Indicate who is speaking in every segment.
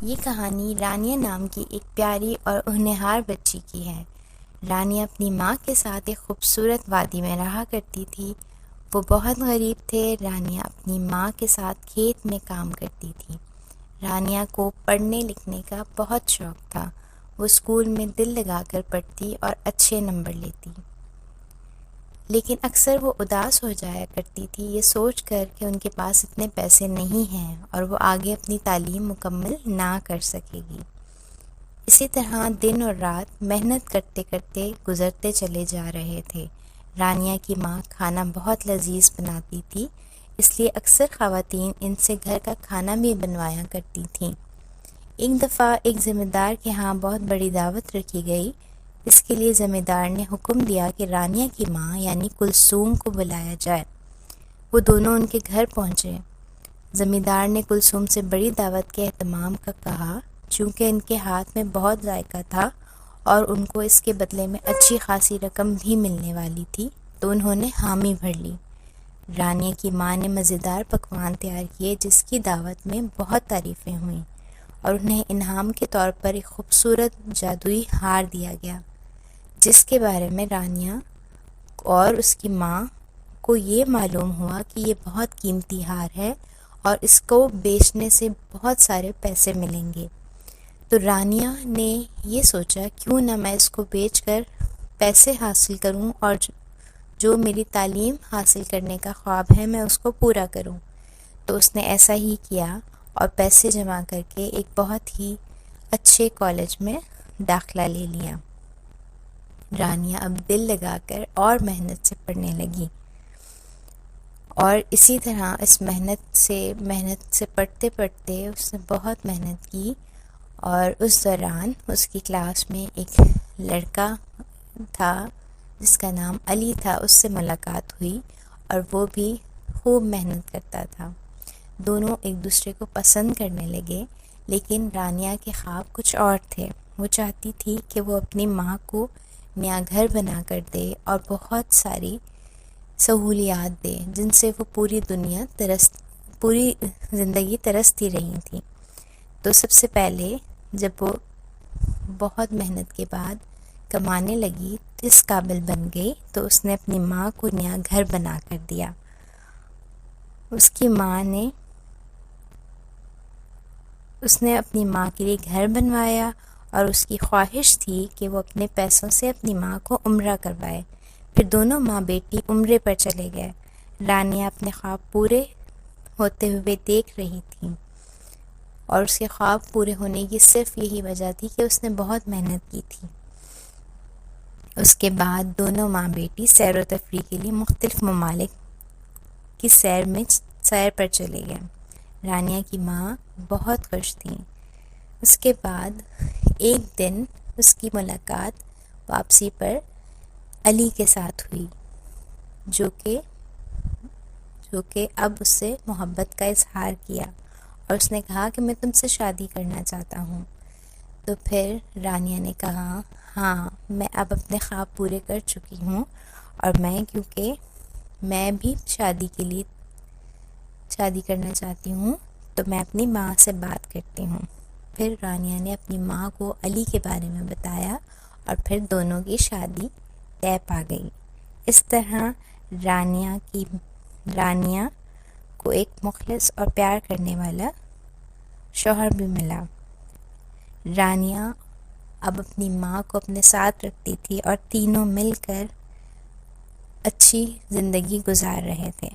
Speaker 1: یہ کہانی رانیہ نام کی ایک پیاری اور ہونہار بچی کی ہے۔ رانیہ اپنی ماں کے ساتھ ایک خوبصورت وادی میں رہا کرتی تھی۔ وہ بہت غریب تھے۔ رانیہ اپنی ماں کے ساتھ کھیت میں کام کرتی تھی۔ رانیہ کو پڑھنے لکھنے کا بہت شوق تھا۔ وہ اسکول میں دل لگا کر پڑھتی اور اچھے نمبر لیتی، لیکن اکثر وہ اداس ہو جایا کرتی تھی، یہ سوچ کر کہ ان کے پاس اتنے پیسے نہیں ہیں اور وہ آگے اپنی تعلیم مکمل نہ کر سکے گی۔ اسی طرح دن اور رات محنت کرتے کرتے گزرتے چلے جا رہے تھے۔ رانیہ کی ماں کھانا بہت لذیذ بناتی تھی، اس لیے اکثر خواتین ان سے گھر کا کھانا بھی بنوایا کرتی تھیں۔ ایک دفعہ ایک ذمہ دار کے ہاں بہت بڑی دعوت رکھی گئی۔ اس کے لیے ذمہ دار نے حکم دیا کہ رانیہ کی ماں یعنی کلثوم کو بلایا جائے۔ وہ دونوں ان کے گھر پہنچے۔ ذمہ دار نے کلثوم سے بڑی دعوت کے اہتمام کا کہا، چونکہ ان کے ہاتھ میں بہت ذائقہ تھا اور ان کو اس کے بدلے میں اچھی خاصی رقم بھی ملنے والی تھی، تو انہوں نے حامی بھر لی۔ رانیہ کی ماں نے مزیدار پکوان تیار کیے جس کی دعوت میں بہت تعریفیں ہوئیں، اور انہیں انعام کے طور پر ایک خوبصورت جادوئی ہار دیا گیا، جس کے بارے میں رانیہ اور اس کی ماں کو یہ معلوم ہوا کہ یہ بہت قیمتی ہار ہے اور اس کو بیچنے سے بہت سارے پیسے ملیں گے۔ تو رانیہ نے یہ سوچا، کیوں نہ میں اس کو بیچ کر پیسے حاصل کروں اور جو میری تعلیم حاصل کرنے کا خواب ہے میں اس کو پورا کروں۔ تو اس نے ایسا ہی کیا اور پیسے جمع کر کے ایک بہت ہی اچھے کالج میں داخلہ لے لیا۔ رانیہ اب دل لگا کر اور محنت سے پڑھنے لگی، اور اسی طرح اس محنت سے پڑھتے پڑھتے اس نے بہت محنت کی، اور اس دوران اس کی کلاس میں ایک لڑکا تھا جس کا نام علی تھا، اس سے ملاقات ہوئی اور وہ بھی خوب محنت کرتا تھا۔ دونوں ایک دوسرے کو پسند کرنے لگے، لیکن رانیہ کے خواب کچھ اور تھے۔ وہ چاہتی تھی کہ وہ اپنی ماں کو نیا گھر بنا کر دے اور بہت ساری سہولیات دے جن سے وہ پوری زندگی ترستی رہی تھی۔ تو سب سے پہلے جب وہ بہت محنت کے بعد کمانے لگی، اس قابل بن گئی، تو اس نے اپنی ماں کو نیا گھر بنا کر دیا۔ اس نے اپنی ماں کے لیے گھر بنوایا، اور اس کی خواہش تھی کہ وہ اپنے پیسوں سے اپنی ماں کو عمرہ کروائے۔ پھر دونوں ماں بیٹی عمرے پر چلے گئے۔ رانیہ اپنے خواب پورے ہوتے ہوئے دیکھ رہی تھی، اور اس کے خواب پورے ہونے کی صرف یہی وجہ تھی کہ اس نے بہت محنت کی تھی۔ اس کے بعد دونوں ماں بیٹی سیر و تفریح کے لیے مختلف ممالک کی سیر پر چلے گئے۔ رانیہ کی ماں بہت خوش تھی۔ اس کے بعد ایک دن اس کی ملاقات واپسی پر علی کے ساتھ ہوئی، جو کہ اب اس سے محبت کا اظہار کیا، اور اس نے کہا کہ میں تم سے شادی کرنا چاہتا ہوں۔ تو پھر رانیہ نے کہا، ہاں میں اب اپنے خواب پورے کر چکی ہوں، اور کیونکہ میں بھی شادی کرنا چاہتی ہوں، تو میں اپنی ماں سے بات کرتی ہوں۔ پھر رانیہ نے اپنی ماں کو علی کے بارے میں بتایا، اور پھر دونوں کی شادی طے پا گئی۔ اس طرح رانیہ کو ایک مخلص اور پیار کرنے والا شوہر بھی ملا۔ رانیہ اب اپنی ماں کو اپنے ساتھ رکھتی تھی، اور تینوں مل کر اچھی زندگی گزار رہے تھے۔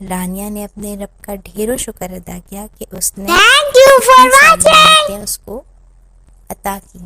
Speaker 1: رانیہ نے اپنے رب کا ڈھیروں شکر ادا کیا کہ اس نے اس کو عطا کی۔